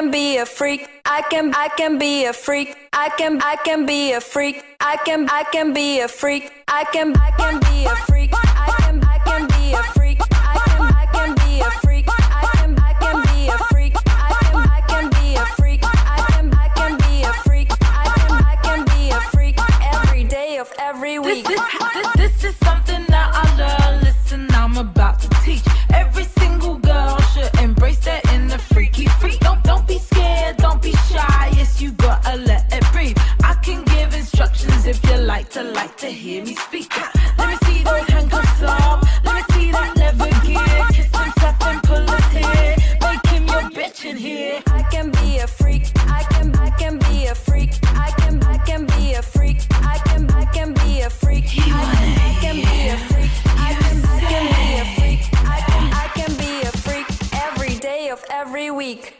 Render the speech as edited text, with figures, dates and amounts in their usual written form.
can be a freak. I can be a freak. I can be a freak. I can be a freak. I can be a freak. I can be a freak. I can be a freak. I can be a freak. I can be a freak. I can be a freak. I can be a freak every day of every week. This is something that I learned. Listen, I'm about to teach. Every single girl should embrace that inner freaky freak. Don't be scared, don't be shy. Yes, you gotta let it breathe. I can give instructions if you like to hear me speak. Let me see those handcuffs up. Let me see that leather gear. Kiss himself and pull his hair. Make him your bitch in here. I can be a freak. I can be a freak. I can be a freak. I can be a freak. I can be a freak. I can be a freak. I can be a freak every day of every week.